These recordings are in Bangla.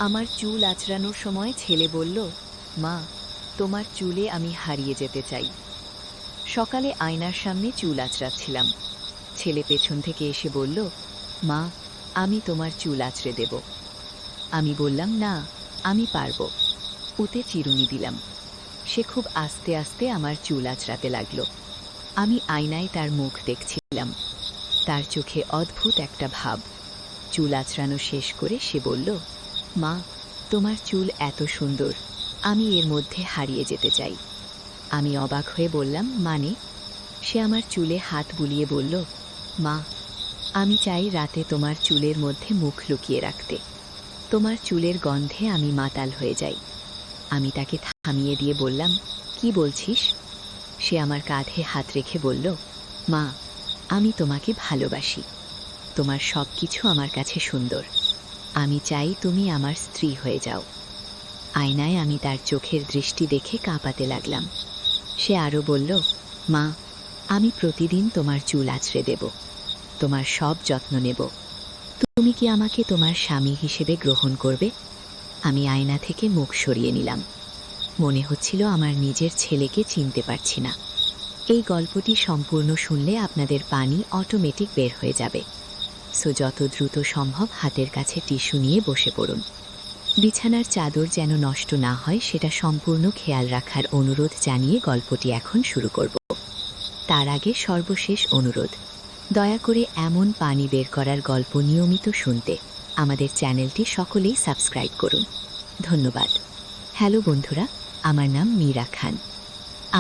আমার চুল আঁচড়ানোর সময় ছেলে বলল, মা, তোমার চুলে আমি হারিয়ে যেতে চাই। সকালে আয়নার সামনে চুল আঁচড়াচ্ছিলাম। ছেলে পেছন থেকে এসে বলল, মা, আমি তোমার চুল আঁচড়ে দেব। আমি বললাম, না, আমি পারব। উতে চিরুনি দিলাম। সে খুব আস্তে আস্তে আমার চুল আঁচড়াতে লাগল। আমি আয়নায় তার মুখ দেখছিলাম। তার চোখে অদ্ভুত একটা ভাব। চুল আঁচড়ানো শেষ করে সে বলল, মা, তোমার চুল এত সুন্দর, আমি এর মধ্যে হারিয়ে যেতে চাই। আমি অবাক হয়ে বললাম, মানে? সে আমার চুলে হাত বুলিয়ে বলল, মা, আমি চাই রাতে তোমার চুলের মধ্যে মুখ লুকিয়ে রাখতে। তোমার চুলের গন্ধে আমি মাতাল হয়ে যাই। আমি তাকে থামিয়ে দিয়ে বললাম, কি বলছিস? সে আমার কাঁধে হাত রেখে বলল, মা, আমি তোমাকে ভালোবাসি। তোমার সব কিছু আমার কাছে সুন্দর। আমি চাই তুমি আমার স্ত্রী হয়ে যাও। আয়নায় আমি তার চোখের দৃষ্টি দেখে কাঁপাতে লাগলাম। সে আরও বলল, মা, আমি প্রতিদিন তোমার চুল আঁচড়ে দেব, তোমার সব যত্ন নেব। তুমি কি আমাকে তোমার স্বামী হিসেবে গ্রহণ করবে? আমি আয়না থেকে মুখ সরিয়ে নিলাম। মনে হচ্ছিল আমার নিজের ছেলেকে চিনতে পারছি না। এই গল্পটি সম্পূর্ণ শুনলে আপনাদের পানি অটোমেটিক বের হয়ে যাবে। সো যত দ্রুত সম্ভব হাতের কাছে টিস্যু নিয়ে বসে পড়ুন। বিছানার চাদর যেন নষ্ট না হয় সেটা সম্পূর্ণ খেয়াল রাখার অনুরোধ জানিয়ে গল্পটি এখন শুরু করব। তার আগে সর্বশেষ অনুরোধ, দয়া করে এমন পানি বের করার গল্প নিয়মিত শুনতে আমাদের চ্যানেলটি সকলেই সাবস্ক্রাইব করুন। ধন্যবাদ। হ্যালো বন্ধুরা, আমার নাম মীরা খান।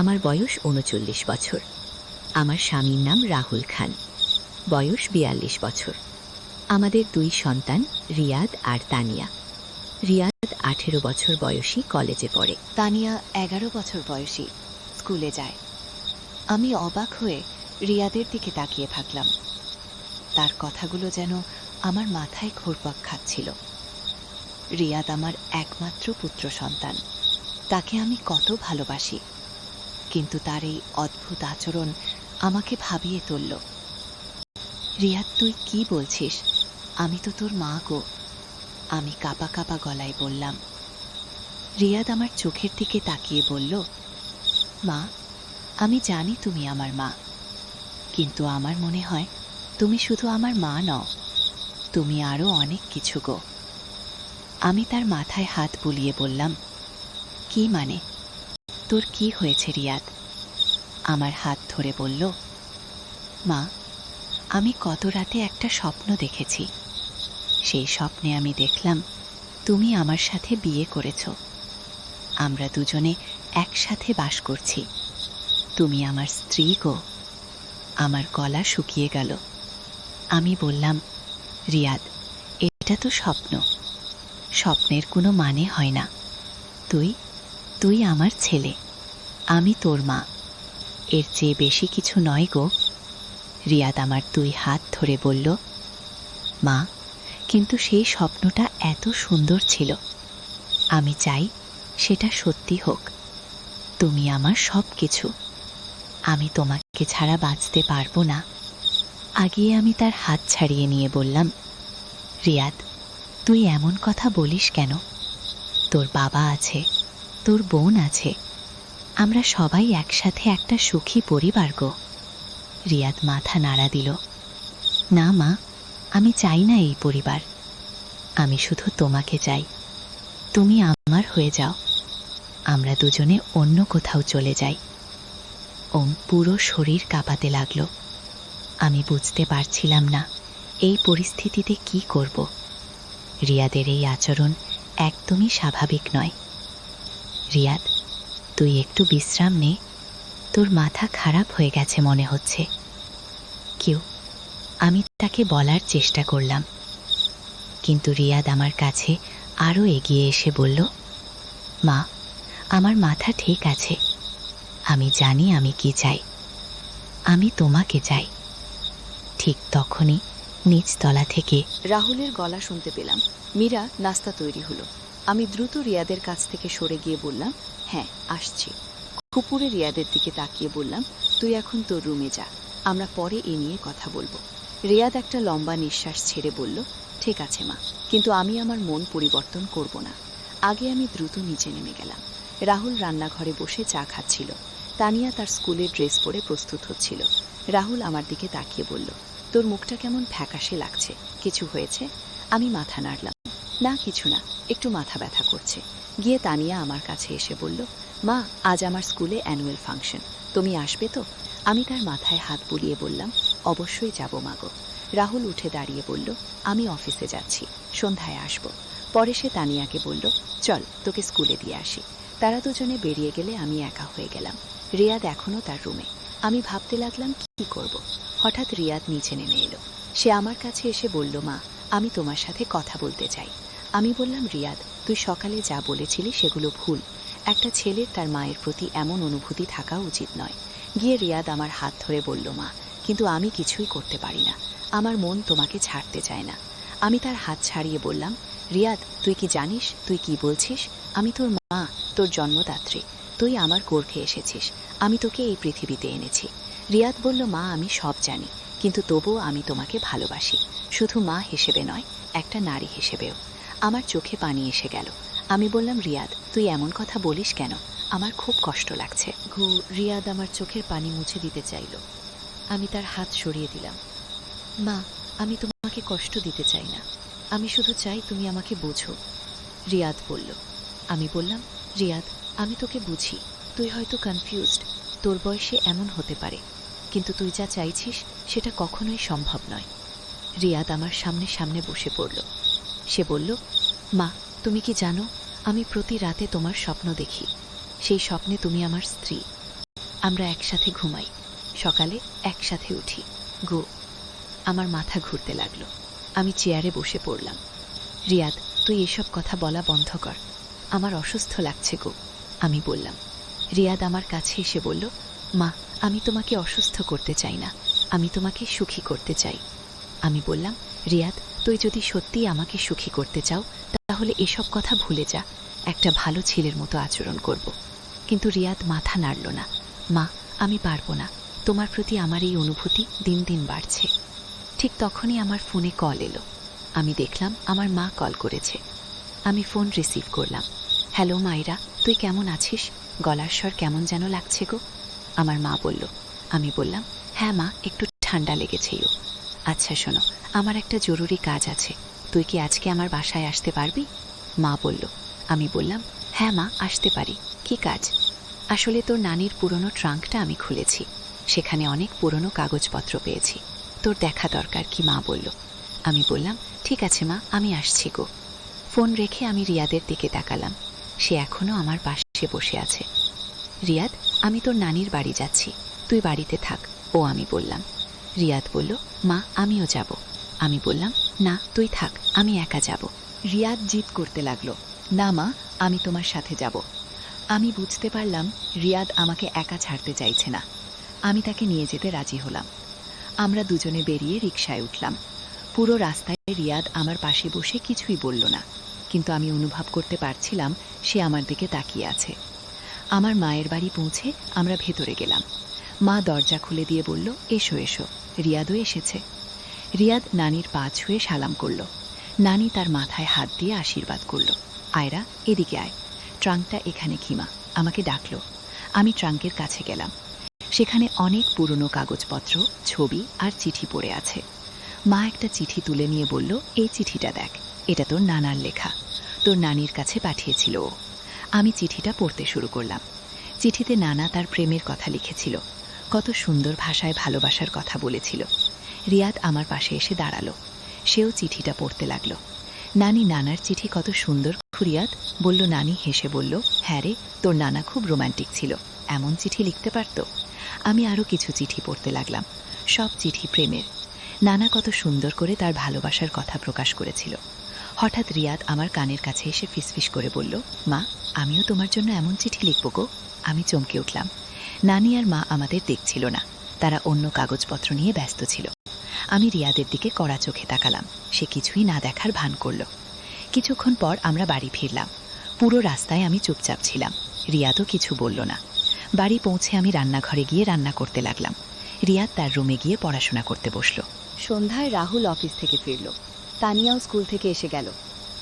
আমার বয়স ৩৯ বছর। আমার স্বামীর নাম রাহুল খান, বয়স ৪২ বছর। আমাদের ২ সন্তান, রিয়াদ আর তানিয়া। রিয়াদ ১৮ বছর বয়সী, কলেজে পড়ে। তানিয়া ১১ বছর বয়সী, স্কুলে যায়। আমি অবাক হয়ে রিয়াদের দিকে তাকিয়ে থাকলাম। তার কথাগুলো যেন আমার মাথায় ঘুরপাক খাচ্ছিল। রিয়াদ আমার একমাত্র পুত্র সন্তান। তাকে আমি কত ভালোবাসি, কিন্তু তার এই অদ্ভুত আচরণ আমাকে ভাবিয়ে তুলল। রিয়াদ, তুই কি বলছিস? আমি তো তোর মা গো। আমি কাঁপা কাঁপা গলায় বললাম। রিয়াদ আমার চোখের দিকে তাকিয়ে বলল, মা, আমি জানি তুমি আমার মা, কিন্তু আমার মনে হয় তুমি শুধু আমার মা নও, তুমি আরও অনেক কিছু গো। আমি তার মাথায় হাত বুলিয়ে বললাম, কি মানে? তোর কি হয়েছে রিয়াদ? আমার হাত ধরে বলল, মা, আমি গত রাতে একটা স্বপ্ন দেখেছি। সেই স্বপ্নে আমি দেখলাম তুমি আমার সাথে বিয়ে করেছ। আমরা দুজনে একসাথে বাস করছি। তুমি আমার স্ত্রী গো। আমার গলা শুকিয়ে গেল। আমি বললাম, রিয়াদ, এটা তো স্বপ্ন। স্বপ্নের কোনো মানে হয় না। তুই আমার ছেলে, আমি তোর মা। এর চেয়ে বেশি কিছু নয় গো। রিয়াদ আমার ২ হাত ধরে বলল, মা, কিন্তু সেই স্বপ্নটা এত সুন্দর ছিল। আমি চাই সেটা সত্যি হোক। তুমি আমার সব কিছু। আমি তোমাকে ছাড়া বাঁচতে পারবো না। আগিয়ে আমি তার হাত ছাড়িয়ে নিয়ে বললাম, রিয়াদ, তুই এমন কথা বলিস কেন? তোর বাবা আছে, তোর বোন আছে, আমরা সবাই একসাথে একটা সুখী পরিবার গো। রিয়াদ মাথা নাড়া দিল। না মা, আমি চাই না এই পরিবার। আমি শুধু তোমাকে চাই। তুমি আমার হয়ে যাও। আমরা দুজনে অন্য কোথাও চলে যাই। পুরো শরীর কাঁপাতে লাগলো। আমি বুঝতে পারছিলাম না এই পরিস্থিতিতে কি করব। রিয়াদের এই আচরণ একদমই স্বাভাবিক নয়। রিয়াদ, তুই একটু বিশ্রাম নে। তোর মাথা খারাপ হয়ে গেছে মনে হচ্ছে। আমি তাকে বলার চেষ্টা করলাম, কিন্তু রিয়াদ আমার কাছে আরও এগিয়ে এসে বলল, মা, আমার মাথা ঠিক আছে। আমি জানি আমি কি চাই। আমি তোমাকে চাই। ঠিক তখনই নিচতলা থেকে রাহুলের গলা শুনতে পেলাম। মীরা, নাস্তা তৈরি হলো। আমি দ্রুত রিয়াদের কাছ থেকে সরে গিয়ে বললাম, হ্যাঁ, আসছি। কুপুরে রিয়াদের দিকে তাকিয়ে বললাম, তুই এখন তোর রুমে যা, আমরা পরে এ নিয়ে কথা বলবো। রিয়াদ একটা লম্বা নিঃশ্বাস ছেড়ে বলল, ঠিক আছে মা। কিন্তু আমি আমার মন পরিবর্তন করব না। আগে আমি দ্রুত নিচে নেমে গেলাম। রাহুল রান্নাঘরে বসে চা খাচ্ছিল। তানিয়া তার স্কুলের ড্রেস পরে প্রস্তুত হচ্ছিল। রাহুল আমার দিকে তাকিয়ে বলল, তোর মুখটা কেমন ফ্যাকাশে লাগছে, কিছু হয়েছে? আমি মাথা নাড়লাম, না কিছু না, একটু মাথা ব্যথা করছে। গিয়ে তানিয়া আমার কাছে এসে বলল, মা আজ আমার স্কুলে অ্যানুয়াল ফাংশন, তুমি আসবে তো? আমি তার মাথায় হাত বুলিয়ে বললাম, অবশ্যই যাব মাগো। রাহুল উঠে দাঁড়িয়ে বলল, আমি অফিসে যাচ্ছি, সন্ধ্যায় আসব। পরে সে তানিয়াকে বলল, চল তোকে স্কুলে দিয়ে আসি। তারা দুজনে বেরিয়ে গেলে আমি একা হয়ে গেলাম। রিয়াদ এখনও তার রুমে। আমি ভাবতে লাগলাম কি করব। হঠাৎ রিয়াদ নিচে নেমে এলো। সে আমার কাছে এসে বলল, মা আমি তোমার সাথে কথা বলতে চাই। আমি বললাম, রিয়াদ তুই সকালে যা বলেছিলি সেগুলো ভুল। একটা ছেলের তার মায়ের প্রতি এমন অনুভূতি থাকা উচিত নয়। গিয়ে রিয়াদ আমার হাত ধরে বলল, মা কিন্তু আমি কিছুই করতে পারি না, আমার মন তোমাকে ছাড়তে চায় না। আমি তার হাত ছাড়িয়ে বললাম, রিয়াদ তুই কি জানিস তুই কি বলছিস? আমি তোর মা, তোর জন্মদাত্রী, তুই আমার গর্ভে এসেছিস, আমি তোকে এই পৃথিবীতে এনেছি। রিয়াদ বলল, মা আমি সব জানি, কিন্তু তবুও আমি তোমাকে ভালোবাসি, শুধু মা হিসেবে নয়, একটা নারী হিসেবেও। আমার চোখে পানি এসে গেল। আমি বললাম, রিয়াদ তুই এমন কথা বলিস কেন, আমার খুব কষ্ট লাগছে। রিয়াদ আমার চোখের পানি মুছে দিতে চাইল। আমি তার হাত সরিয়ে দিলাম। মা আমি তোমাকে কষ্ট দিতে চাই না, আমি শুধু চাই তুমি আমাকে বোঝো। রিয়াদ বলল। আমি বললাম, রিয়াদ আমি তোকে বুঝি, তুই হয়তো কনফিউজড, তোর বয়সে এমন হতে পারে, কিন্তু তুই যা চাইছিস সেটা কখনোই সম্ভব নয়। রিয়াদ আমার সামনে সামনে বসে পড়ল। সে বলল, মা তুমি কি জানো, আমি প্রতি রাতে তোমার স্বপ্ন দেখি। সেই স্বপ্নে তুমি আমার স্ত্রী, আমরা একসাথে ঘুমাই, সকালে একসাথে উঠি। গো আমার মাথা ঘুরতে লাগলো। আমি চেয়ারে বসে পড়লাম। রিয়াদ তুই এসব কথা বলা বন্ধ কর, আমার অসুস্থ লাগছে গো। আমি বললাম। রিয়াদ আমার কাছে এসে বলল, মা আমি তোমাকে অসুস্থ করতে চাই না, আমি তোমাকে সুখী করতে চাই। আমি বললাম, রিয়াদ তুই যদি সত্যিই আমাকে সুখী করতে চাও তাহলে এসব কথা ভুলে যা, একটা ভালো ছেলের মতো আচরণ করব। কিন্তু রিয়াদ মাথা নাড়ল না। মা আমি পারবো না, তোমার প্রতি আমার এই অনুভূতি দিন দিন বাড়ছে। ঠিক তখনই আমার ফোনে কল এলো। আমি দেখলাম আমার মা কল করেছে। আমি ফোন রিসিভ করলাম। হ্যালো মাইরা, তুই কেমন আছিস? গলার স্বর কেমন যেন লাগছে গো। আমার মা বলল। আমি বললাম, হ্যাঁ মা একটু ঠান্ডা লেগেছেও। আচ্ছা শোনো, আমার একটা জরুরি কাজ আছে, তুই কি আজকে আমার বাসায় আসতে পারবি? মা বলল। আমি বললাম, হ্যাঁ মা আসতে পারি। কি কাজ? আসলে তোর নানির পুরনো ট্রাঙ্কটা আমি খুলেছি, সেখানে অনেক পুরনো কাগজপত্র পেয়েছি, তোর দেখা দরকার কি মা বলল। আমি বললাম, ঠিক আছে মা আমি আসছি গো। ফোন রেখে আমি রিয়াদের দিকে তাকালাম। সে এখনও আমার পাশে বসে আছে। রিয়াদ আমি তোর নানির বাড়ি যাচ্ছি, তুই বাড়িতে থাক। ও আমি বললাম। রিয়াদ বলল, মা আমিও যাব। আমি বললাম, না তুই থাক, আমি একা যাব। রিয়াদ জিদ করতে লাগলো, না মা আমি তোমার সাথে যাব। আমি বুঝতে পারলাম রিয়াদ আমাকে একা ছাড়তে চাইছে না। আমি তাকে নিয়ে যেতে রাজি হলাম। আমরা দুজনে বেরিয়ে রিকশায় উঠলাম। পুরো রাস্তায় রিয়াদ আমার পাশে বসে কিছুই বলল না, কিন্তু আমি অনুভব করতে পারছিলাম সে আমার দিকে তাকিয়ে আছে। আমার মায়ের বাড়ি পৌঁছে আমরা ভেতরে গেলাম। মা দরজা খুলে দিয়ে বলল, এসো এসো, রিয়াদও এসেছে। রিয়াদ নানির পা ছুঁয়ে সালাম করল। নানি তার মাথায় হাত দিয়ে আশীর্বাদ করল। আয়রা এদিকে আয়, ট্রাঙ্কটা এখানে খিমা, আমাকে ডাকলো। আমি ট্রাঙ্কের কাছে গেলাম। সেখানে অনেক পুরনো কাগজপত্র, ছবি আর চিঠি পড়ে আছে। মা একটা চিঠি তুলে নিয়ে বলল, এই চিঠিটা দেখ, এটা তোর নানার লেখা, তোর নানির কাছে পাঠিয়েছিল ও। আমি চিঠিটা পড়তে শুরু করলাম। চিঠিতে নানা তার প্রেমের কথা লিখেছিল, কত সুন্দর ভাষায় ভালোবাসার কথা বলেছিল। রিয়াদ আমার পাশে এসে দাঁড়ালো, সেও চিঠিটা পড়তে লাগলো। নানি নানার চিঠি কত সুন্দর রিয়াদ বলল। নানি হেসে বলল, হ্যাঁ রে তোর নানা খুব রোমান্টিক ছিল, এমন চিঠি লিখতে পারত। আমি আরও কিছু চিঠি পড়তে লাগলাম, সব চিঠি প্রেমের। নানা কত সুন্দর করে তার ভালোবাসার কথা প্রকাশ করেছিল। হঠাৎ রিয়াদ আমার কানের কাছে এসে ফিসফিস করে বলল, মা আমিও তোমার জন্য এমন চিঠি লিখব গো। আমি চমকে উঠলাম। নানি আর মা আমাদের দেখছিল না, তারা অন্য কাগজপত্র নিয়ে ব্যস্ত ছিল। আমি রিয়াদের দিকে কড়া চোখে তাকালাম, সে কিছুই না দেখার ভান করল। কিছুক্ষণ পর আমরা বাড়ি ফিরলাম। পুরো রাস্তায় আমি চুপচাপ ছিলাম, রিয়াদও কিছু বলল না। বাড়ি পৌঁছে আমি রান্নাঘরে গিয়ে রান্না করতে লাগলাম। রিয়াদ তার রুমে গিয়ে পড়াশোনা করতে বসল। সন্ধ্যায় রাহুল অফিস থেকে ফিরল, তানিয়াও স্কুল থেকে এসে গেল।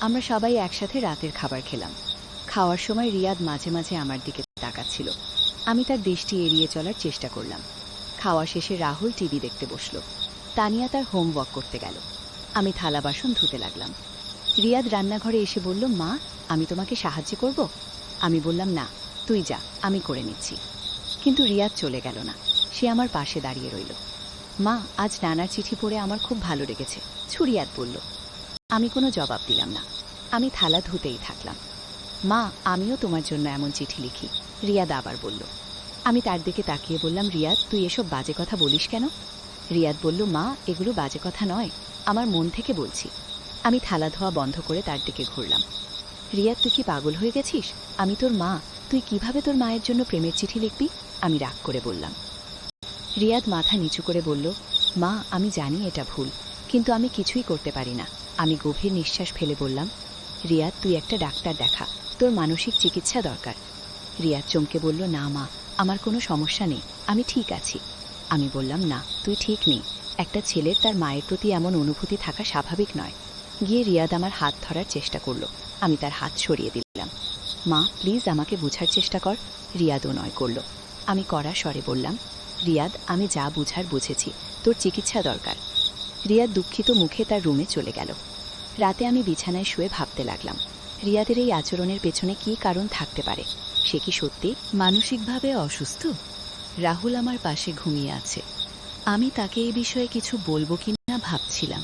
আমরা সবাই একসাথে রাতের খাবার খেলাম। খাওয়ার সময় রিয়াদ মাঝে মাঝে আমার দিকে তাকাচ্ছিল। আমি তার দৃষ্টি এড়িয়ে চলার চেষ্টা করলাম। খাওয়া শেষে রাহুল টিভি দেখতে বসল। তানিয়া তার হোমওয়ার্ক করতে গেল। আমি থালা বাসন ধুতে লাগলাম। রিয়াদ রান্নাঘরে এসে বলল, মা, আমি তোমাকে সাহায্য করব? আমি বললাম, না, তুই যা, আমি করে নিচ্ছি। কিন্তু রিয়াদ চলে গেল না। সে আমার পাশে দাঁড়িয়ে রইল। মা, আজ নানার চিঠি পড়ে আমার খুব ভালো লেগেছে, রিয়াদ বলল। আমি কোনো জবাব দিলাম না। আমি থালা ধুতেই থাকলাম। মা, আমিও তোমার জন্য এমন চিঠি লিখি, রিয়াদ আবার বলল। আমি তার দিকে তাকিয়ে বললাম, রিয়াদ, তুই এসব বাজে কথা বলিস কেন? রিয়াদ বলল, মা, এগুলো বাজে কথা নয়, আমার মন থেকে বলছি। আমি থালা ধোয়া বন্ধ করে তার দিকে ঘুরলাম। রিয়াদ, তুই কি পাগল হয়ে গেছিস? আমি তোর মা, তুই কিভাবে তোর মায়ের জন্য প্রেমের চিঠি লিখবি? আমি রাগ করে বললাম। রিয়াদ মাথা নিচু করে বলল, মা, আমি জানি এটা ভুল, কিন্তু আমি কিছুই করতে পারি না। আমি গভীর নিঃশ্বাস ফেলে বললাম, রিয়াদ, তুই একটা ডাক্তার দেখা, তোর মানসিক চিকিৎসা দরকার। রিয়াদ চমকে বলল, না মা, আমার কোনো সমস্যা নেই, আমি ঠিক আছি। আমি বললাম, না, তুই ঠিক নেই। একটা ছেলের তার মায়ের প্রতি এমন অনুভূতি থাকা স্বাভাবিক নয়। গিয়ে রিয়াদ আমার হাত ধরার চেষ্টা করল। আমি তার হাত সরিয়ে দিলাম। মা, প্লিজ আমাকে বোঝার চেষ্টা কর। রিয়াদও নয় করল। আমি কড়া স্বরে বললাম, রিয়াদ, আমি যা বুঝার বুঝেছি, তোর চিকিৎসা দরকার। রিয়াদ দুঃখিত মুখে তার রুমে চলে গেল। রাতে আমি বিছানায় শুয়ে ভাবতে লাগলাম, রিয়াদের এই আচরণের পেছনে কী কারণ থাকতে পারে? সে কি সত্যি মানসিকভাবে অসুস্থ? রাহুল আমার পাশে ঘুমিয়ে আছে। আমি তাকে এই বিষয়ে কিছু বলবো কিনা ভাবছিলাম,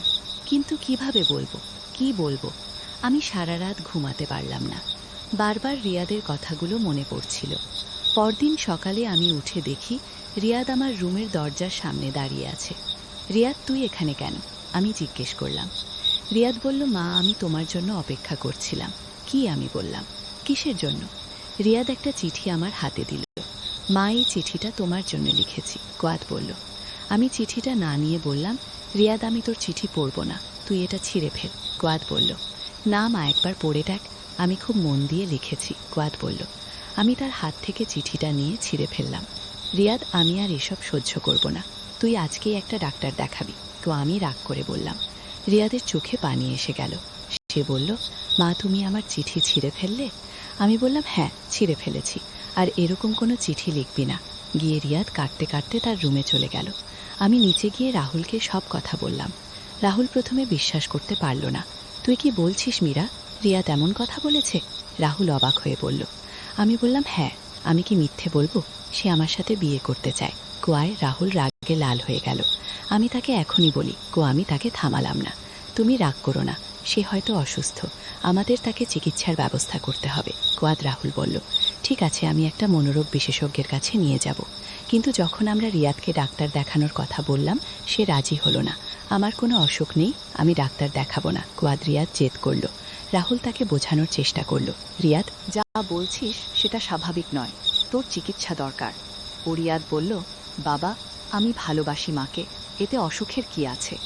কিন্তু কিভাবে বলবো, কি বলবো? আমি সারা রাত ঘুমাতে পারলাম না। বারবার রিয়াদের কথাগুলো মনে পড়ছিল। পরদিন সকালে আমি উঠে দেখি রিয়াদ আমার রুমের দরজার সামনে দাঁড়িয়ে আছে। রিয়াদ, তুই এখানে কেন? আমি জিজ্ঞেস করলাম। রিয়াদ বলল, মা, আমি তোমার জন্য অপেক্ষা করছিলাম। কি? আমি বললাম, কিসের জন্য? রিয়াদ একটা চিঠি আমার হাতে দিল। মা, এই চিঠিটা তোমার জন্য লিখেছি, কোয়াদ বলল। আমি চিঠিটা না নিয়ে বললাম, রিয়াদ, আমি তোর চিঠি পড়ব না, তুই এটা ছিঁড়ে ফেল। কোয়াদ বলল, না মা, একবার পড়ে দেখ, আমি খুব মন দিয়ে লিখেছি, কোয়াদ বলল। আমি তার হাত থেকে চিঠিটা নিয়ে ছিঁড়ে ফেললাম। রিয়াদ, আমি আর এসব সহ্য করব না, তুই আজকেই একটা ডাক্তার দেখাবি। তো আমি রাগ করে বললাম। রিয়াদের চোখে পানি এসে গেল। সে বলল, মা, তুমি আমার চিঠি ছিঁড়ে ফেললে? আমি বললাম, হ্যাঁ, ছিঁড়ে ফেলেছি, আর এরকম কোনো চিঠি লিখবি না। গিয়ে রিয়াদ কাঁদতে কাঁদতে তার রুমে চলে গেল। আমি নিচে গিয়ে রাহুলকে সব কথা বললাম। রাহুল প্রথমে বিশ্বাস করতে পারল না। তুই কি বলছিস মীরা? রিয়াদ এমন কথা বলেছে? রাহুল অবাক হয়ে বলল। আমি বললাম, হ্যাঁ, আমি কি মিথ্যে বলবো? সে আমার সাথে বিয়ে করতে চায়। কোয়ায় রাহুল রাগে লাল হয়ে গেল। আমি তাকে এখনই বলি। আমি তাকে থামালাম না। তুমি রাগ করো না, সে হয়তো অসুস্থ, আমাদের তাকে চিকিৎসার ব্যবস্থা করতে হবে। কোয়াদ রাহুল বলল, ঠিক আছে, আমি একটা মনোরোগ বিশেষজ্ঞের কাছে নিয়ে যাব। কিন্তু যখন আমরা রিয়াদকে ডাক্তার দেখানোর কথা বললাম, সে রাজি হলো না। আমার কোনো অসুখ নেই, আমি ডাক্তার দেখাবো না। কোয়াদ রিয়াদ জেদ করল। রাহুল তাকে বোঝানোর চেষ্টা করল, রিয়াদ, যা বলছিস সেটা স্বাভাবিক নয়, তোর চিকিৎসা দরকার। ও রিয়াদ বলল, বাবা, আমি ভালোবাসি মাকে, এতে অসুখের কি আছে?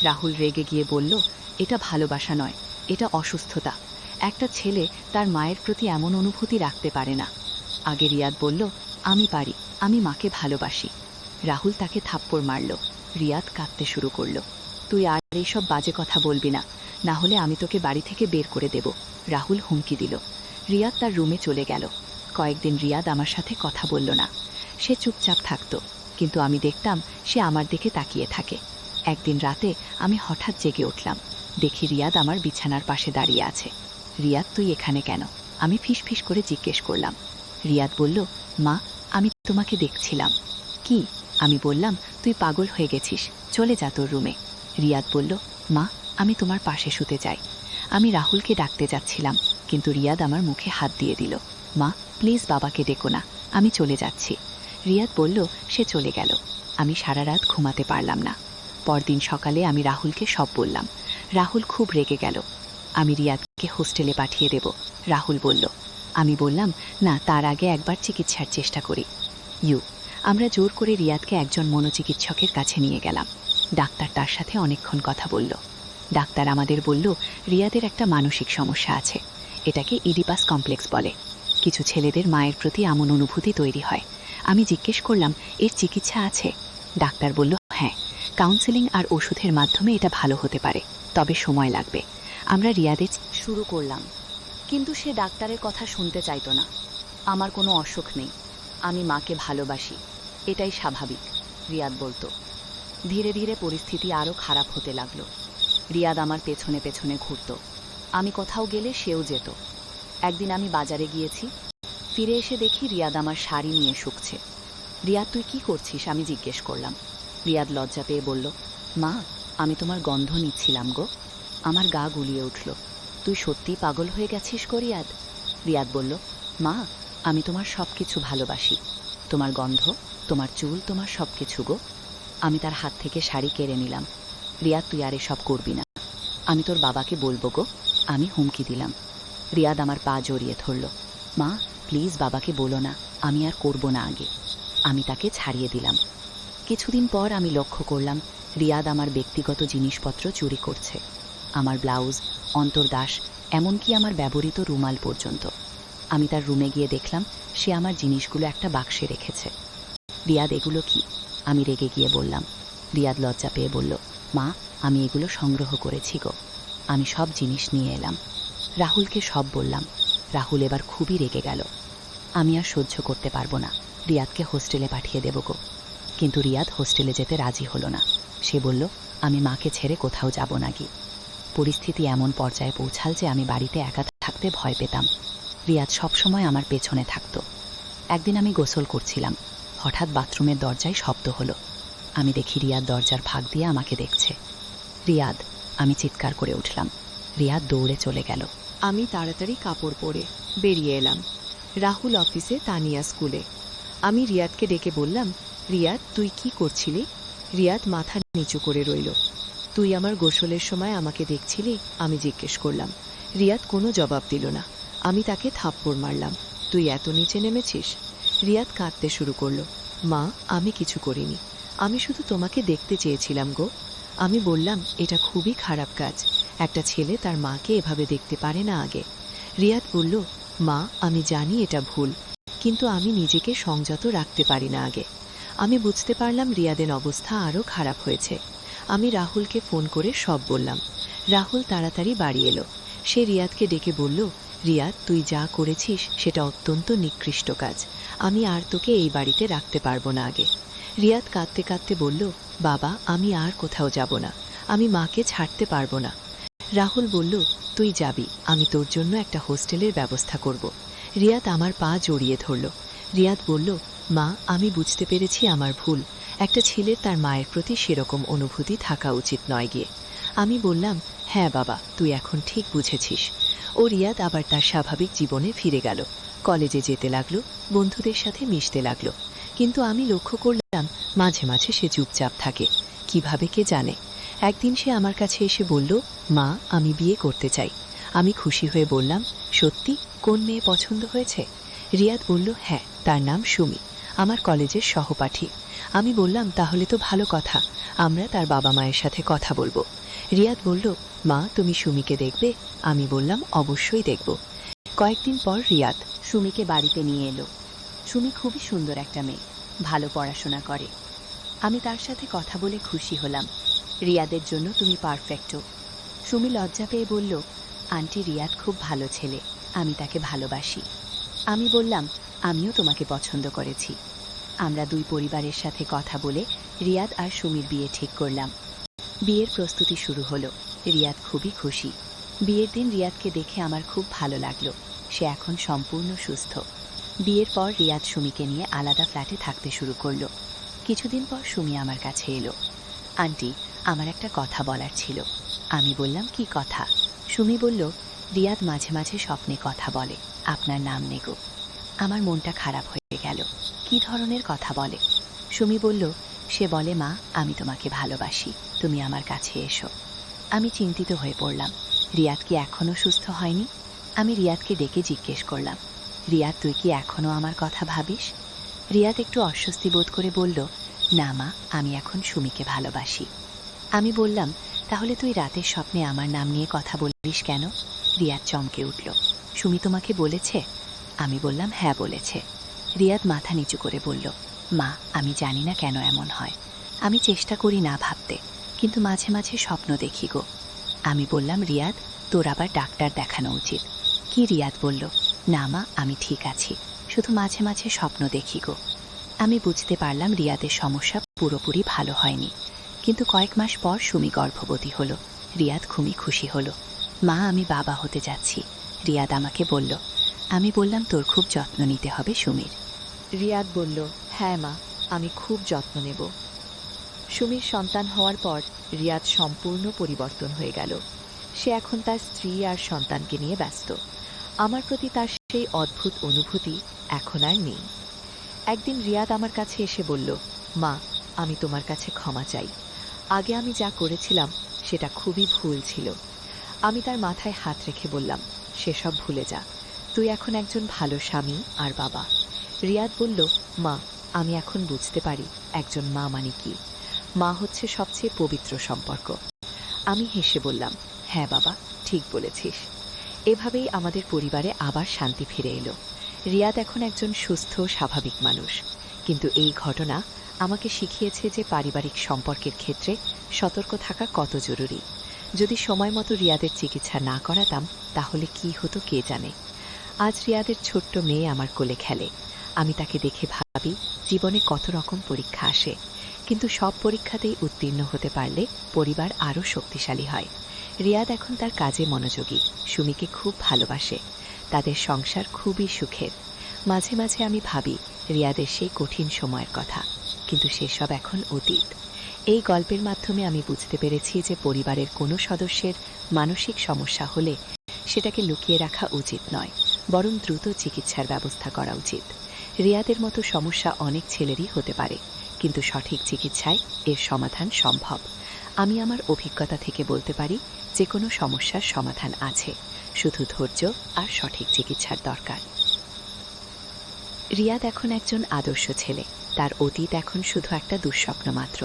রাহুল রেগে গিয়ে বলল, এটা ভালোবাসা নয়, এটা অসুস্থতা। একটা ছেলে তার মায়ের প্রতি এমন অনুভূতি রাখতে পারে না। আগে রিয়াদ বলল, আমি পারি, আমি মাকে ভালোবাসি। রাহুল তাকে থাপ্পড় মারল। রিয়াদ কাঁদতে শুরু করল। তুই আর এইসব বাজে কথা বলবি না, না হলে আমি তোকে বাড়ি থেকে বের করে দেব, রাহুল হুমকি দিল। রিয়াদ তার রুমে চলে গেল। কয়েকদিন রিয়াদ আমার সাথে কথা বলল না। সে চুপচাপ থাকত, কিন্তু আমি দেখতাম সে আমার দিকে তাকিয়ে থাকে। একদিন রাতে আমি হঠাৎ জেগে উঠলাম। দেখি রিয়াদ আমার বিছানার পাশে দাঁড়িয়ে আছে। রিয়াদ, তুই এখানে কেন? আমি ফিসফিস করে জিজ্ঞেস করলাম। রিয়াদ বলল, মা, আমি তোমাকে দেখছিলাম। কি? আমি বললাম, তুই পাগল হয়ে গেছিস, চলে যা তোর রুমে। রিয়াদ বলল, মা, আমি তোমার পাশে শুতে চাই। আমি রাহুলকে ডাকতে যাচ্ছিলাম, কিন্তু রিয়াদ আমার মুখে হাত দিয়ে দিল। মা, প্লিজ বাবাকে ডেকো না, আমি চলে যাচ্ছি। রিয়াদ বলল, সে চলে গেল। আমি সারা রাত ঘুমাতে পারলাম না। পরদিন সকালে আমি রাহুলকে সব বললাম। রাহুল খুব রেগে গেল। আমি রিয়াদকে হোস্টেলে পাঠিয়ে দেব, রাহুল বলল। আমি বললাম, না, তার আগে একবার চিকিৎসার চেষ্টা করি। আমরা জোর করে রিয়াদকে একজন মনোচিকিৎসকের কাছে নিয়ে গেলাম। ডাক্তার তার সাথে অনেকক্ষণ কথা বলল। ডাক্তার আমাদের বলল, রিয়াদের একটা মানসিক সমস্যা আছে, এটাকে ইডিপাস কমপ্লেক্স বলে। কিছু ছেলেদের মায়ের প্রতি এমন অনুভূতি তৈরি হয়। আমি জিজ্ঞেস করলাম, এর চিকিৎসা আছে? ডাক্তার বলল, হ্যাঁ, কাউন্সেলিং আর ওষুধের মাধ্যমে এটা ভালো হতে পারে, তবে সময় লাগবে। আমরা রিয়াদে শুরু করলাম, কিন্তু সে ডাক্তারের কথা শুনতে চাইতো না। আমার কোনো অসুখ নেই, আমি মাকে ভালোবাসি, এটাই স্বাভাবিক, রিয়াদ বলতো। ধীরে ধীরে পরিস্থিতি আরও খারাপ হতে লাগলো। রিয়াদ আমার পেছনে পেছনে ঘুরত, আমি কোথাও গেলে সেও যেত। একদিন আমি বাজারে গিয়েছি, ফিরে এসে দেখি রিয়াদ আমার শাড়ি নিয়ে শুকছে। রিয়াদ, তুই কি করছিস? আমি জিজ্ঞেস করলাম। রিয়াদ লজ্জা পেয়ে বলল, মা, আমি তোমার গন্ধ নিচ্ছিলাম গো। আমার গা গুলিয়ে উঠল। তুই সত্যিই পাগল হয়ে গেছিস গো রিয়াদ? রিয়াদ বলল, মা, আমি তোমার সব কিছু ভালোবাসি, তোমার গন্ধ, তোমার চুল, তোমার সব কিছু গো। আমি তার হাত থেকে শাড়ি কেড়ে নিলাম। রিয়াদ, তুই আর এসব করবি না, আমি তোর বাবাকে বলবো গো, আমি হুমকি দিলাম। রিয়াদ আমার পা জড়িয়ে ধরল। মা, প্লিজ বাবাকে বলো না, আমি আর করব না আগে। আমি তাকে ছাড়িয়ে দিলাম। কিছুদিন পর আমি লক্ষ্য করলাম রিয়াদ আমার ব্যক্তিগত জিনিসপত্র চুরি করছে। আমার ব্লাউজ, অন্তর্দাস, এমনকি আমার ব্যবহৃত রুমাল পর্যন্ত। আমি তার রুমে গিয়ে দেখলাম সে আমার জিনিসগুলো একটা বাক্সে রেখেছে। রিয়াদ, এগুলো কি? আমি রেগে গিয়ে বললাম। রিয়াদ লজ্জা পেয়ে বলল, মা, আমি এগুলো সংগ্রহ করেছি গো, আমি সব জিনিস নিয়ে এলাম। রাহুলকে সব বললাম। রাহুল এবার খুবই রেগে গেল। আমি আর সহ্য করতে পারবো না, রিয়াদকে হোস্টেলে পাঠিয়ে দেব গো। কিন্তু রিয়াদ হোস্টেলে যেতে রাজি হলো না। সে বলল, আমি মাকে ছেড়ে কোথাও যাব না গি। পরিস্থিতি এমন পর্যায়ে পৌঁছাল যে আমি বাড়িতে একা থাকতে ভয় পেতাম। রিয়াদ সবসময় আমার পেছনে থাকত। একদিন আমি গোসল করছিলাম, হঠাৎ বাথরুমের দরজায় শব্দ হলো। আমি দেখি রিয়াদ দরজার ফাঁক দিয়ে আমাকে দেখছে। রিয়াদ, আমি চিৎকার করে উঠলাম। রিয়াদ দৌড়ে চলে গেল। আমি তাড়াতাড়ি কাপড় পরে বেরিয়ে এলাম। রাহুল অফিসে, তানিয়া স্কুলে। আমি রিয়াদকে ডেকে বললাম, রিয়াদ, তুই কি করছিলি? রিয়াদ মাথা নিচু করে রইল। তুই আমার গোসলের সময় আমাকে দেখছিলি? আমি জিজ্ঞেস করলাম। রিয়াদ কোনো জবাব দিল না। আমি তাকে থাপ্পড় মারলাম। তুই এত নিচে নেমেছিস? রিয়াদ কাঁদতে শুরু করলো। মা, আমি কিছু করিনি, আমি শুধু তোমাকে দেখতে চেয়েছিলাম গো। আমি বললাম, এটা খুবই খারাপ কাজ, একটা ছেলে তার মাকে এভাবে দেখতে পারে না আগে। রিয়াদ বলল, মা, আমি জানি এটা ভুল, কিন্তু আমি নিজেকে সংযত রাখতে পারি না আগে। আমি বুঝতে পারলাম রিয়াদের অবস্থা আরও খারাপ হয়েছে। আমি রাহুলকে ফোন করে সব বললাম। রাহুল তাড়াতাড়ি বাড়ি এলো। সে রিয়াদকে ডেকে বলল, রিয়াদ, তুই যা করেছিস সেটা অত্যন্ত নিকৃষ্ট কাজ, আমি আর তোকে এই বাড়িতে রাখতে পারবো না আগে। রিয়াদ কাঁদতে কাঁদতে বলল, বাবা, আমি আর কোথাও যাব না, আমি মাকে ছাড়তে পারবো না। রাহুল বলল, তুই যাবি, আমি তোর জন্য একটা হোস্টেলের ব্যবস্থা করব। রিয়াদ আমার পা জড়িয়ে ধরল। রিয়াদ বলল, মা, আমি বুঝতে পেরেছি আমার ভুল, একটা ছেলের তার মায়ের প্রতি সেরকম অনুভূতি থাকা উচিত নয় গিয়ে। আমি বললাম, হ্যাঁ বাবা, তুই এখন ঠিক বুঝেছিস। ও রিয়াদ আবার তার স্বাভাবিক জীবনে ফিরে গেল, কলেজে যেতে লাগলো, বন্ধুদের সাথে মিশতে লাগলো। কিন্তু আমি লক্ষ্য করলাম মাঝে মাঝে সে চুপচাপ থাকে, কিভাবে কে জানে। একদিন সে আমার কাছে এসে বলল, মা, আমি বিয়ে করতে চাই। আমি খুশি হয়ে বললাম, সত্যি? কোন মেয়ে পছন্দ হয়েছে? রিয়াদ বলল, হ্যাঁ, তার নাম সুমি, আমার কলেজের সহপাঠী। আমি বললাম, তাহলে তো ভালো কথা, আমরা তার বাবা মায়ের সাথে কথা বলবো। রিয়াদ বলল, মা, তুমি সুমিকে দেখবে? আমি বললাম, অবশ্যই দেখব। কয়েকদিন পর রিয়াদ সুমিকে বাড়িতে নিয়ে এলো। সুমি খুবই সুন্দর একটা মেয়ে, ভালো পড়াশোনা করে। আমি তার সাথে কথা বলে খুশি হলাম। রিয়াদের জন্য তুমি পারফেক্ট। সুমি লজ্জা পেয়ে বলল, আন্টি, রিয়াদ খুব ভালো ছেলে, আমি তাকে ভালোবাসি। আমি বললাম, আমিও তোমাকে পছন্দ করেছি। আমরা দুই পরিবারের সাথে কথা বলে রিয়াদ আর সুমির বিয়ে ঠিক করলাম। বিয়ের প্রস্তুতি শুরু হলো। রিয়াদ খুবই খুশি। বিয়ের দিন রিয়াদকে দেখে আমার খুব ভালো লাগলো, সে এখন সম্পূর্ণ সুস্থ। বিয়ের পর রিয়াদ সুমিকে নিয়ে আলাদা ফ্ল্যাটে থাকতে শুরু করলো। কিছুদিন পর সুমি আমার কাছে এলো। আন্টি, আমার একটা কথা বলার ছিল। আমি বললাম, কি কথা? সুমি বলল, রিয়াদ মাঝে মাঝে স্বপ্নে কথা বলে, আপনার নাম নেগো। আমার মনটা খারাপ হয়ে গেল। কি ধরনের কথা বলে? সুমি বলল, সে বলে, মা, আমি তোমাকে ভালোবাসি, তুমি আমার কাছে এসো। আমি চিন্তিত হয়ে পড়লাম, রিয়াদ কি এখনও সুস্থ হয়নি? আমি রিয়াদকে ডেকে জিজ্ঞেস করলাম, রিয়াদ, তুই কি এখনও আমার কথা ভাবিস? রিয়াদ একটু অস্বস্তি বোধ করে বলল, না মা, আমি এখন সুমিকে ভালোবাসি। আমি বললাম, তাহলে তুই রাতের স্বপ্নে আমার নাম নিয়ে কথা বলিস কেন? রিয়াদ চমকে উঠল। সুমি তোমাকে বলেছে? আমি বললাম, হ্যাঁ বলেছে। রিয়াদ মাথা নিচু করে বলল, মা, আমি জানি না কেন এমন হয়, আমি চেষ্টা করি না ভাবতে, কিন্তু মাঝে মাঝে স্বপ্ন দেখি গো। আমি বললাম, রিয়াদ, তোর আবার ডাক্তার দেখানো উচিত। কি রিয়াদ বলল, না মা আমি ঠিক আছি, শুধু মাঝে মাঝে স্বপ্ন দেখি গো। আমি বুঝতে পারলাম রিয়াদের সমস্যা পুরোপুরি ভালো হয়নি, কিন্তু কয়েক মাস পর সুমি গর্ভবতী হলো। রিয়াদ খুবই খুশি হলো। মা আমি বাবা হতে যাচ্ছি, রিয়াদ আমাকে বলল। আমি বললাম তোর খুব যত্ন নিতে হবে সুমির। রিয়াদ বলল, হ্যাঁ মা, আমি খুব যত্ন নেব। সুমির সন্তান হওয়ার পর রিয়াদ সম্পূর্ণ পরিবর্তন হয়ে গেল। সে এখন তার স্ত্রী আর সন্তানকে নিয়ে ব্যস্ত। আমার প্রতি তার সেই অদ্ভুত অনুভূতি এখন আর নেই। একদিন রিয়াদ আমার কাছে এসে বলল, মা আমি তোমার কাছে ক্ষমা চাই। আগে আমি যা করেছিলাম সেটা খুবই ভুল ছিল। আমি তার মাথায় হাত রেখে বললাম, সেসব ভুলে যা, তুই এখন একজন ভালো স্বামী আর বাবা। রিয়াদ বলল, মা আমি এখন বুঝতে পারি একজন মা মানে কি। মা হচ্ছে সবচেয়ে পবিত্র সম্পর্ক। আমি হেসে বললাম, হ্যাঁ বাবা, ঠিক বলেছিস। এভাবেই আমাদের পরিবারে আবার শান্তি ফিরে এলো। রিয়াদ এখন একজন সুস্থ স্বাভাবিক মানুষ। কিন্তু এই ঘটনা আমাকে শিখিয়েছে যে পারিবারিক সম্পর্কের ক্ষেত্রে সতর্ক থাকা কত জরুরি। যদি সময় মতো রিয়াদের চিকিৎসা না করাতাম তাহলে কি হতো কে জানে। আজ রিয়াদের ছোট্ট মেয়ে আমার কোলে খেলে। আমি তাকে দেখে ভাবি জীবনে কত রকম পরীক্ষা আসে, কিন্তু সব পরীক্ষাতেই উত্তীর্ণ হতে পারলে পরিবার আরও শক্তিশালী হয়। রিয়াদ এখন তার কাজে মনোযোগী, সুমিকে খুব ভালোবাসে। তাদের সংসার খুবই সুখের। মাঝে মাঝে আমি ভাবি রিয়াদের সেই কঠিন সময়ের কথা, কিন্তু সেসব এখন অতীত। এই গল্পের মাধ্যমে আমি বুঝতে পেরেছি যে পরিবারের কোনো সদস্যের মানসিক সমস্যা হলে সেটাকে লুকিয়ে রাখা উচিত নয়, বরং দ্রুত চিকিৎসার ব্যবস্থা করা উচিত। রিয়াদের মতো সমস্যা অনেক ছেলেরই হতে পারে, কিন্তু সঠিক চিকিৎসায় এর সমাধান সম্ভব। আমি আমার অভিজ্ঞতা থেকে বলতে পারি যে কোনো সমস্যার সমাধান আছে, শুধু ধৈর্য আর সঠিক চিকিৎসার দরকার। রিয়াদ এখন একজন আদর্শ ছেলে। তার অতীত এখন শুধু একটা দুঃস্বপ্ন মাত্র।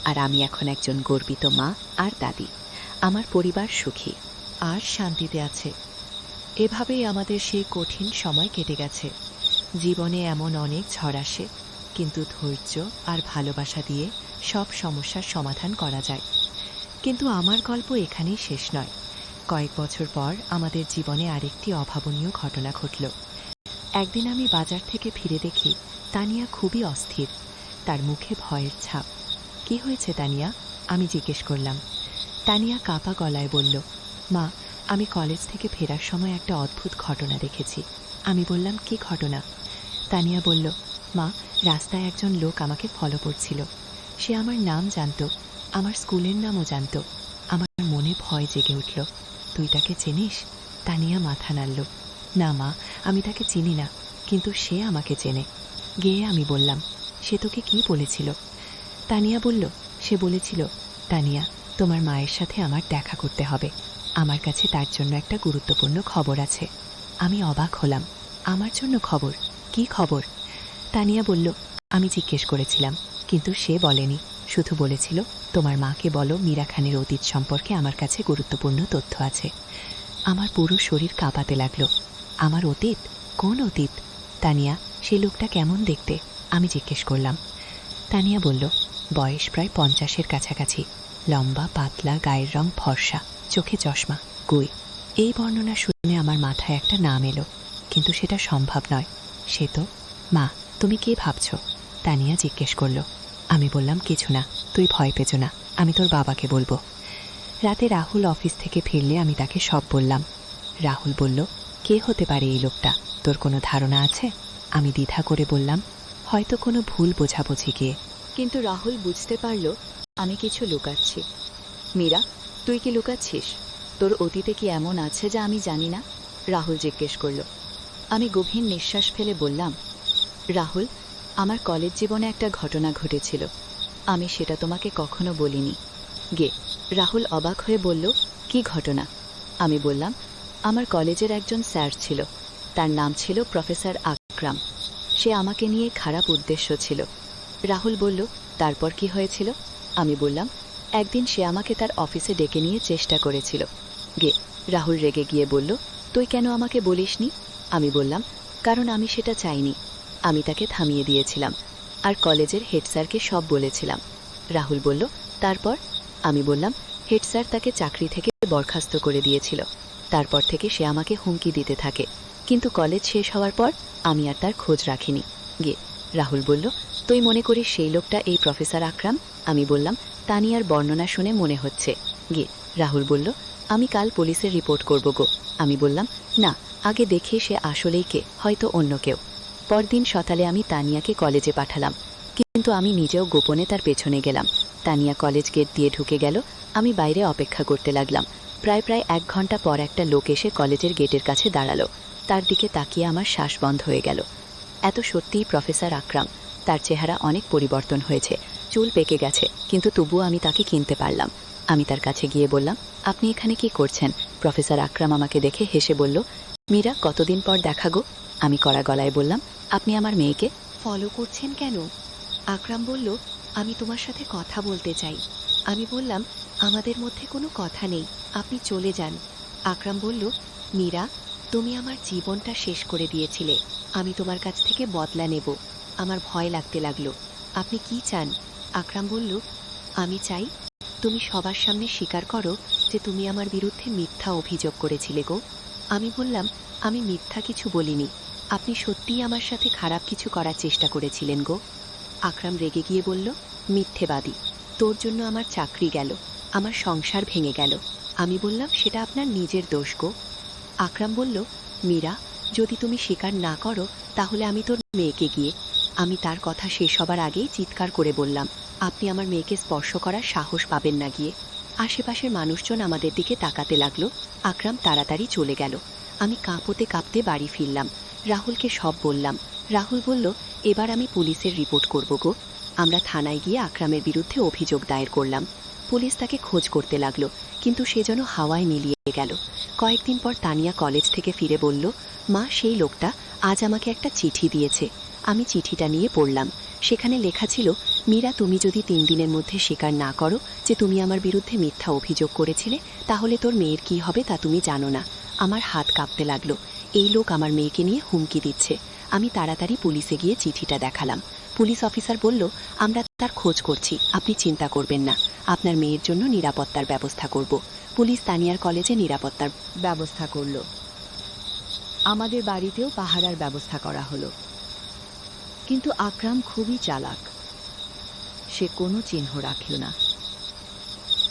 আর আমি এখন একজন গর্বিত মা আর দাদি। আমার পরিবার সুখী আর শান্তিতে আছে। এভাবেই আমাদের সেই কঠিন সময় কেটে গেছে। জীবনে এমন অনেক ঝড় আসে, কিন্তু ধৈর্য আর ভালোবাসা দিয়ে সব সমস্যার সমাধান করা যায়। কিন্তু আমার গল্প এখানেই শেষ নয়। কয়েক বছর পর আমাদের জীবনে আরেকটি অভাবনীয় ঘটনা ঘটল। একদিন আমি বাজার থেকে ফিরে দেখি তানিয়া খুবই অস্থির। তার মুখে ভয়ের ছাপ। কি হয়েছে তানিয়া? আমি জিজ্ঞেস করলাম। তানিয়া কাঁপা গলায় বলল, মা আমি কলেজ থেকে ফেরার সময় একটা অদ্ভুত ঘটনা দেখেছি। আমি বললাম, কি ঘটনা? তানিয়া বলল, মা রাস্তায় একজন লোক আমাকে ফলো করছিল। সে আমার নাম জানত, আমার স্কুলের নামও জানত। আমার মনে ভয় জেগে উঠল। তুই তাকে চিনিস? তানিয়া মাথা নাড়ল। না মা, আমি তাকে চিনি না, কিন্তু সে আমাকে চেনে। গিয়ে আমি বললাম, সে তোকে কি বলেছিল? তানিয়া বলল, সে বলেছিল, তানিয়া তোমার মায়ের সাথে আমার দেখা করতে হবে, আমার কাছে তার জন্য একটা গুরুত্বপূর্ণ খবর আছে। আমি অবাক হলাম। আমার জন্য খবর? কি খবর? তানিয়া বলল, আমি জিজ্ঞেস করেছিলাম, কিন্তু সে বলেনি, শুধু বলেছিল তোমার মাকে বলো মীরা খানের অতীত সম্পর্কে আমার কাছে গুরুত্বপূর্ণ তথ্য আছে। আমার পুরো শরীর কাঁপাতে লাগলো। আমার অতীত? কোন অতীত? তানিয়া, সেই লোকটা কেমন দেখতে? আমি জিজ্ঞেস করলাম। তানিয়া বলল, বয়স প্রায় 50-এর কাছাকাছি, লম্বা পাতলা, গায়ের রং ফর্সা, চোখে চশমা, গুই। এই বর্ণনা শুনে আমার মাথায় একটা নাম এলো, কিন্তু সেটা সম্ভব নয়। সে তো মা। তুমি কে ভাবছ? তানিয়া জিজ্ঞেস করল। আমি বললাম, কিছু না, তুই ভয় পেছো না, আমি তোর বাবাকে বলবো। রাতে রাহুল অফিস থেকে ফিরলে আমি তাকে সব বললাম। রাহুল বলল, কে হতে পারে এই লোকটা? তোর কোনো ধারণা আছে? আমি দ্বিধা করে বললাম, হয়তো কোনো ভুল বোঝাবুঝি গিয়ে। কিন্তু রাহুল বুঝতে পারল আমি কিছু লুকাচ্ছি। মীরা, তুই কি লুকাচ্ছিস? তোর অতীতে কি এমন আছে যা আমি জানি না? রাহুল জিজ্ঞেস করল। আমি গভীর নিঃশ্বাস ফেলে বললাম, রাহুল, আমার কলেজ জীবনে একটা ঘটনা ঘটেছিল, আমি সেটা তোমাকে কখনো বলিনি। গে। রাহুল অবাক হয়ে বলল, কি ঘটনা? আমি বললাম, আমার কলেজের একজন স্যার ছিল, তার নাম ছিল প্রফেসর আকরাম। সে আমাকে নিয়ে খারাপ উদ্দেশ্য ছিল। রাহুল বলল, তারপর কি হয়েছিল? আমি বললাম, একদিন সে আমাকে তার অফিসে ডেকে নিয়ে চেষ্টা করেছিল। গে। রাহুল রেগে গিয়ে বলল, তুই কেন আমাকে বলিসনি? আমি বললাম, কারণ আমি সেটা চাইনি। আমি তাকে থামিয়ে দিয়েছিলাম, আর কলেজের হেড স্যারকে সব বলেছিলাম। রাহুল বলল, তারপর? আমি বললাম, হেড স্যার তাকে চাকরি থেকে বরখাস্ত করে দিয়েছিল। তারপর থেকে সে আমাকে হুমকি দিতে থাকে, কিন্তু কলেজ শেষ হওয়ার পর আমি আর তার খোঁজ রাখিনি। গিয়ে রাহুল বলল, তুই মনে করিস সেই লোকটা এই প্রফেসর আকরাম? আমি বললাম, তানিয়ার বর্ণনা শুনে মনে হচ্ছে। গিয়ে রাহুল বলল, আমি কাল পুলিশের রিপোর্ট করব গো। আমি বললাম, না, আগে দেখে সে আসলেই কে, হয়তো অন্য কেউ। পরদিন সকালে আমি তানিয়াকে কলেজে পাঠালাম, কিন্তু আমি নিজেও গোপনে তার পেছনে গেলাম। তানিয়া কলেজ গেট দিয়ে ঢুকে গেল, আমি বাইরে অপেক্ষা করতে লাগলাম। প্রায় 1 ঘন্টা পর একটা লোক এসে কলেজের গেটের কাছে দাঁড়ালো। তার দিকে তাকিয়ে আমার শ্বাস বন্ধ হয়ে গেল। এত সত্যিই প্রফেসর আকরাম। তার চেহারা অনেক পরিবর্তন হয়েছে, চুল পেকে গেছে, কিন্তু তবুও আমি তাকে চিনতে পারলাম। আমি তার কাছে গিয়ে বললাম, আপনি এখানে কি করছেন? প্রফেসর আকরাম আমাকে দেখে হেসে বলল, মীরা, কতদিন পর দেখা গো। আমি কড়া গলায় বললাম, আপনি আমার মেয়েকে ফলো করছেন কেন? আকরাম বলল, আমি তোমার সাথে কথা বলতে চাই। আমি বললাম, আমাদের মধ্যে কোনো কথা নেই, আপনি চলে যান। আকরাম বলল, মীরা, তুমি আমার জীবনটা শেষ করে দিয়েছিলে, আমি তোমার কাছ থেকে বদলা নেব। আমার ভয় লাগতে লাগলো। আপনি কি চান? আকরাম বলল, আমি চাই তুমি সবার সামনে স্বীকার করো যে তুমি আমার বিরুদ্ধে মিথ্যা অভিযোগ করেছিলে গো। আমি বললাম, আমি মিথ্যা কিছু বলিনি, আপনি সত্যিই আমার সাথে খারাপ কিছু করার চেষ্টা করেছিলেন গো। আকরাম রেগে গিয়ে বলল, মিথ্যেবাদী, তোর জন্য আমার চাকরি গেল, আমার সংসার ভেঙে গেল। আমি বললাম, সেটা আপনার নিজের দোষ গো। আকরাম বলল, মীরা, যদি তুমি স্বীকার না করো তাহলে আমি তোর মেয়েকে গিয়ে। আমি তার কথা শেষ হবার আগেই চিৎকার করে বললাম, আপনি আমার মেয়েকে স্পর্শ করার সাহস পাবেন না গিয়ে। আশেপাশের মানুষজন আমাদের দিকে তাকাতে লাগলো। আকরাম তাড়াতাড়ি চলে গেল। আমি কাঁপতে কাঁপতে বাড়ি ফিরলাম, রাহুলকে সব বললাম। রাহুল বলল, এবার আমি পুলিশের রিপোর্ট করব গো। আমরা থানায় গিয়ে আকরামের বিরুদ্ধে অভিযোগ দায়ের করলাম। পুলিশ তাকে খোঁজ করতে লাগলো, কিন্তু সে যেন হাওয়ায় মিলিয়ে গেল। কয়েকদিন পর তানিয়া কলেজ থেকে ফিরে বলল, মা, সেই লোকটা আজ আমাকে একটা চিঠি দিয়েছে। আমি চিঠিটা নিয়ে পড়লাম। সেখানে লেখা ছিল, মীরা, তুমি যদি 3 দিনের মধ্যে স্বীকার না করো যে তুমি আমার বিরুদ্ধে মিথ্যা অভিযোগ করেছিলে, তাহলে তোর মেয়ের কি হবে তা তুমি জানো না। আমার হাত কাঁপতে লাগলো। এই লোক আমার মেয়েকে নিয়ে হুমকি দিচ্ছে। আমি তাড়াতাড়ি পুলিশে গিয়ে চিঠিটা দেখালাম। পুলিশ অফিসার বলল, আমরা তার খোঁজ করছি, আপনি চিন্তা করবেন না, আপনার মেয়ের জন্য নিরাপত্তার ব্যবস্থা করব। পুলিশ তানিয়ার কলেজে নিরাপত্তার ব্যবস্থা করল। আমাদের বাড়িতেও পাহারার ব্যবস্থা করা হলো। কিন্তু আকরাম খুবই চালাক, সে কোনো চিহ্ন রাখল না।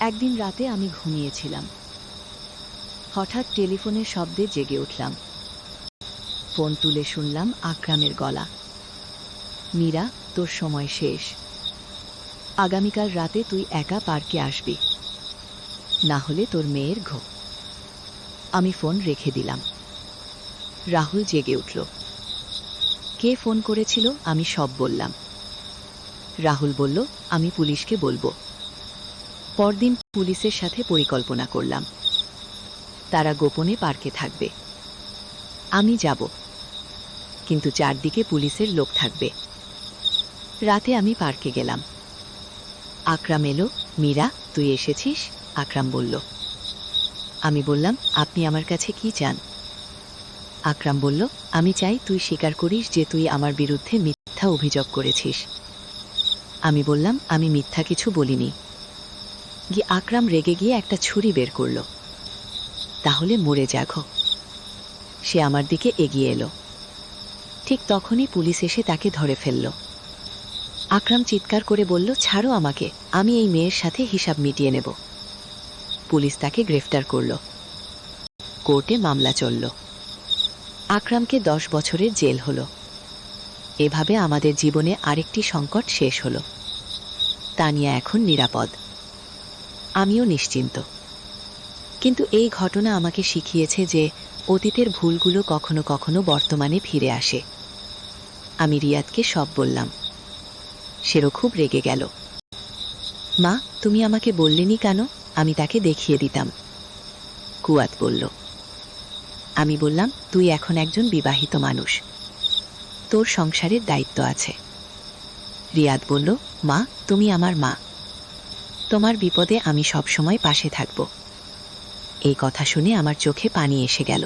একদিন রাতে আমি ঘুমিয়েছিলাম, হঠাৎ টেলিফোনের শব্দে জেগে উঠলাম। ফোন তুলে শুনলাম আকরামের গলা, মীরা, তোর সময় শেষ। আগামীকাল রাতে তুই একা পার্কে আসবি, না হলে তোর মেয়ের ঘো। আমি ফোন রেখে দিলাম। রাহুল জেগে উঠল। কে ফোন করেছিল? আমি সব বললাম। রাহুল বলল, আমি পুলিশকে বলবো। পরদিন পুলিশের সাথে পরিকল্পনা করলাম। তারা গোপনে পার্কে থাকবে, আমি যাব, কিন্তু চারদিকে পুলিশের লোক থাকবে। রাতে আমি পার্কে গেলাম। আকরাম এলো। মীরা, তুই এসেছিস? আকরাম বলল। আমি বললাম, আপনি আমার কাছে কি চান? আকরাম বলল, আমি চাই তুই স্বীকার করিস যে তুই আমার বিরুদ্ধে মিথ্যা অভিযোগ করেছিস। আমি বললাম, আমি মিথ্যা কিছু বলিনি। আকরাম রেগে গিয়ে একটা ছুরি বের করল। তাহলে মরে যাঘো। সে আমার দিকে এগিয়ে এলো। ঠিক তখনই পুলিশ এসে তাকে ধরে ফেলল। আকরাম চিৎকার করে বলল, ছাড়ো আমাকে, আমি এই মেয়ের সাথে হিসাব মিটিয়ে নেব। পুলিশ তাকে গ্রেফতার করল। কোর্টে মামলা চলল। আকরামকে 10 বছরের জেল হলো। এভাবে আমাদের জীবনে আরেকটি সংকট শেষ হলো। তানিয়া এখন নিরাপদ, আমিও নিশ্চিন্ত। কিন্তু এই ঘটনা আমাকে শিখিয়েছে যে অতীতের ভুলগুলো কখনো কখনো বর্তমানে ফিরে আসে। আমি রিয়াদকে সব বললাম। সেও খুব রেগে গেল। মা, তুমি আমাকে বললেনি কেন? আমি তাকে দেখিয়ে দিতাম। কুয়াত বলল। আমি বললাম, তুই এখন একজন বিবাহিত মানুষ, তোর সংসারের দায়িত্ব আছে। রিয়াদ বলল, মা, তুমি আমার মা, তোমার বিপদে আমি সব সময় পাশে থাকব। এই কথা শুনে আমার চোখে পানি এসে গেল।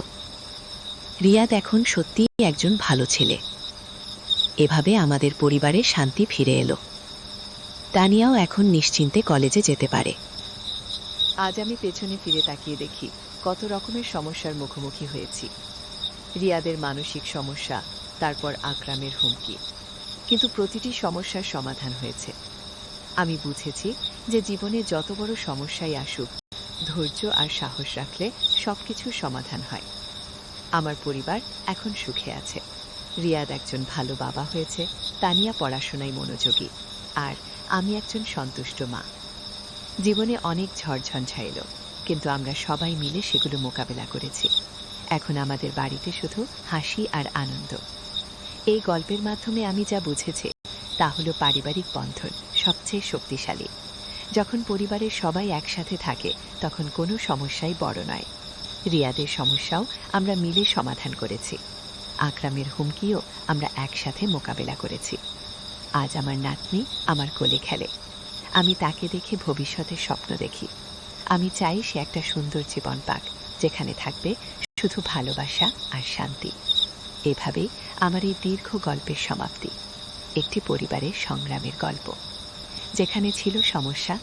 রিয়াদ এখন সত্যিই একজন ভালো ছেলে। এভাবে আমাদের পরিবারে শান্তি ফিরে এলো। তানিয়াও এখন নিশ্চিন্তে কলেজে যেতে পারে। আজ আমি পেছনে ফিরে তাকিয়ে দেখি কত রকমের সমস্যার মুখোমুখি হয়েছি। রিয়াদের মানসিক সমস্যা, তারপর আকরামের হুমকি, কিন্তু প্রতিটি সমস্যার সমাধান হয়েছে। আমি বুঝেছি যে জীবনে যত বড় সমস্যাই আসুক, ধৈর্য আর সাহস রাখলে সবকিছুর সমাধান হয়। আমার পরিবার এখন সুখে আছে। রিয়াদ একজন ভালো বাবা হয়েছে, তানিয়া পড়াশোনায় মনোযোগী, আর আমি একজন সন্তুষ্ট মা। জীবনে অনেক ঝড়ঝঞ্ঝা এলো, কিন্তু আমরা সবাই মিলে সেগুলো মোকাবেলা করেছি। এখন আমাদের বাড়িতে শুধু হাসি আর আনন্দ। এই গল্পের মাধ্যমে আমি যা বুঝেছি তা হলো পারিবারিক বন্ধন সবচেয়ে শক্তিশালী। যখন পরিবারের সবাই একসাথে থাকে তখন কোনো সমস্যাই বড় নয়। রিয়াদের সমস্যাও আমরা মিলে সমাধান করেছি। আকরামের হুমকিও আমরা একসাথে মোকাবেলা করেছি। আজ আমার নাতনি আমার কোলে খেলে। আমি তাকে দেখে ভবিষ্যতের স্বপ্ন দেখি। আমি চাই সে একটা সুন্দর জীবন পাক, যেখানে থাকবে শুধু ভালোবাসা আর শান্তি। এভাবেই আমার এই দীর্ঘ গল্পের সমাপ্তি। একটি পরিবারের সংগ্রামের গল্প, যেখানে ছিল সমস্যা